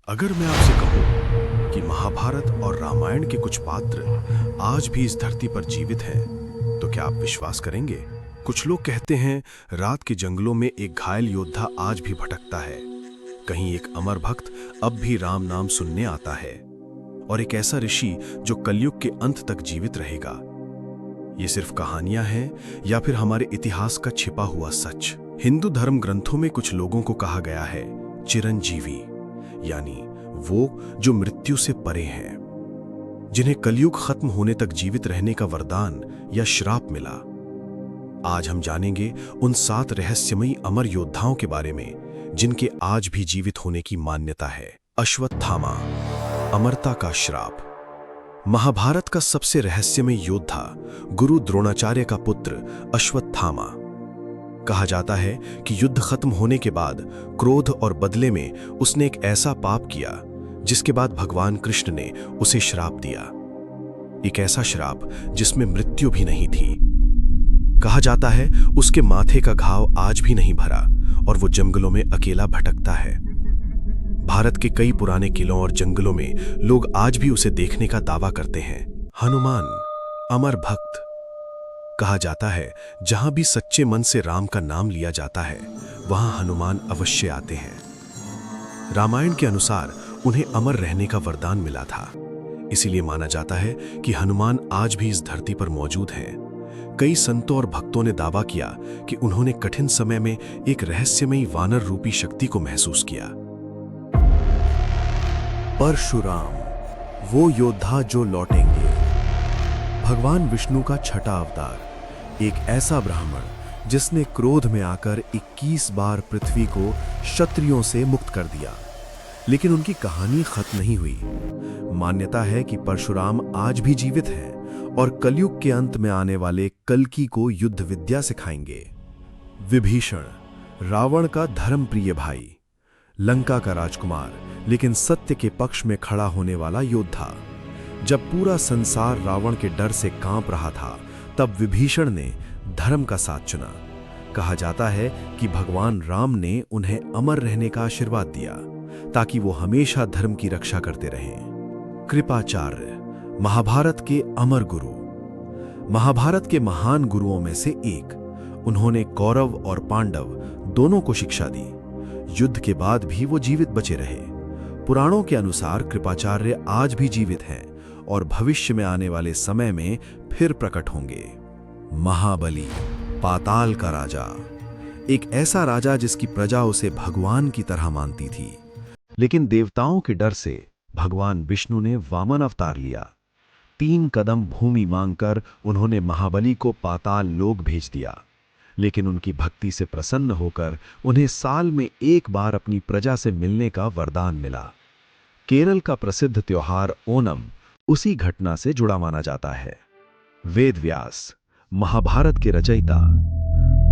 अगर मैं आपसे कहूं कि महाभारत और रामायण के कुछ पात्र आज भी इस धरती पर जीवित हैं, तो क्या आप विश्वास करेंगे? कुछ लोग कहते हैं रात के जंगलों में एक घायल योद्धा आज भी भटकता है, कहीं एक अमर भक्त अब भी राम नाम सुनने आता है, और एक ऐसा ऋषि जो कलयुग के अंत तक जीवित रहेगा। ये सिर्फ कहानियां हैं या फिर हमारे इतिहास का छिपा हुआ सच? हिंदू धर्म ग्रंथों में कुछ लोगों को कहा गया है चिरंजीवी, यानी वो जो मृत्यु से परे हैं, जिन्हें कलयुग खत्म होने तक जीवित रहने का वरदान या श्राप मिला। आज हम जानेंगे उन 7 रहस्यमयी अमर योद्धाओं के बारे में जिनके आज भी जीवित होने की मान्यता है। अश्वत्थामा, अमरता का श्राप। महाभारत का सबसे रहस्यमय योद्धा गुरु द्रोणाचार्य का पुत्र अश्वत्थामा। कहा जाता है कि युद्ध खत्म होने के बाद क्रोध और बदले में उसने एक ऐसा पाप किया जिसके बाद भगवान कृष्ण ने उसे श्राप दिया। एक ऐसा श्राप जिसमें मृत्यु भी नहीं थी। कहा जाता है उसके माथे का घाव आज भी नहीं भरा और वो जंगलों में अकेला भटकता है। भारत के कई पुराने किलों और जंगलों में लोग आज भी उसे देखने का दावा करते हैं। हनुमान, अमर भक्त। कहा जाता है जहां भी सच्चे मन से राम का नाम लिया जाता है, वहां हनुमान अवश्य आते हैं। रामायण के अनुसार उन्हें अमर रहने का वरदान मिला था, इसीलिए माना जाता है कि हनुमान आज भी इस धरती पर मौजूद हैं। कई संतों और भक्तों ने दावा किया कि उन्होंने कठिन समय में एक रहस्यमयी वानर रूपी शक्ति को महसूस किया। परशुराम, वो योद्धा जो लौटेंगे। भगवान विष्णु का छठा अवतार, एक ऐसा ब्राह्मण जिसने क्रोध में आकर 21 बार पृथ्वी को क्षत्रियों से मुक्त कर दिया। लेकिन उनकी कहानी खत्म नहीं हुई। मान्यता है कि परशुराम आज भी जीवित हैं और कलयुग के अंत में आने वाले कल्कि को युद्ध विद्या सिखाएंगे। विभीषण, रावण का धर्मप्रिय भाई, लंका का राजकुमार, लेकिन सत्य के पक्ष में खड़ा होने वाला योद्धा। जब पूरा संसार रावण के डर से कांप रहा था, तब विभीषण ने धर्म का साथ चुना। कहा जाता है कि भगवान राम ने उन्हें अमर रहने का आशीर्वाद दिया ताकि वो हमेशा धर्म की रक्षा करते रहें। कृपाचार्य, महाभारत के अमर गुरु। महाभारत के महान गुरुओं में से एक, उन्होंने कौरव और पांडव दोनों को शिक्षा दी। युद्ध के बाद भी वो जीवित बचे रहे। पुराणों के अनुसार कृपाचार्य आज भी जीवित हैं और भविष्य में आने वाले समय में फिर प्रकट होंगे। महाबली, पाताल का राजा, एक ऐसा राजा जिसकी प्रजा उसे भगवान की तरह मानती थी। लेकिन देवताओं के डर से भगवान विष्णु ने वामन अवतार लिया। 3 कदम भूमि मांगकर उन्होंने महाबली को पाताल लोक भेज दिया। लेकिन उनकी भक्ति से प्रसन्न होकर उन्हें साल में एक बार अपनी प्रजा से मिलने का वरदान मिला। केरल का प्रसिद्ध त्योहार ओणम उसी घटना से जुड़ा माना जाता है। वेद व्यास, महाभारत के रचयिता,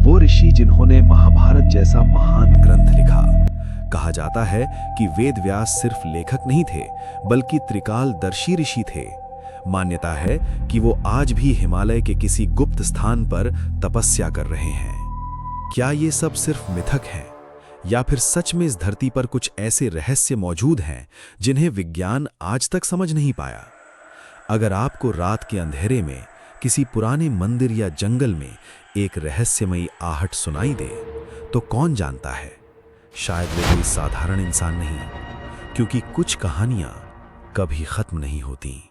वो ऋषि जिन्होंने महाभारत जैसा महान ग्रंथ लिखा। कहा जाता है कि वेद व्यास सिर्फ लेखक नहीं थे, बल्कि त्रिकालदर्शी ऋषि थे। मान्यता है कि वो आज भी हिमालय के किसी गुप्त स्थान पर तपस्या कर रहे हैं। क्या ये सब सिर्फ मिथक है, या फिर सच में इस धरती पर कुछ ऐसे रहस्य मौजूद हैं जिन्हें विज्ञान आज तक समझ नहीं पाया? अगर आपको रात के अंधेरे में किसी पुराने मंदिर या जंगल में एक रहस्यमयी आहट सुनाई दे, तो कौन जानता है, शायद वो कोई साधारण इंसान नहीं, क्योंकि कुछ कहानियां कभी खत्म नहीं होती।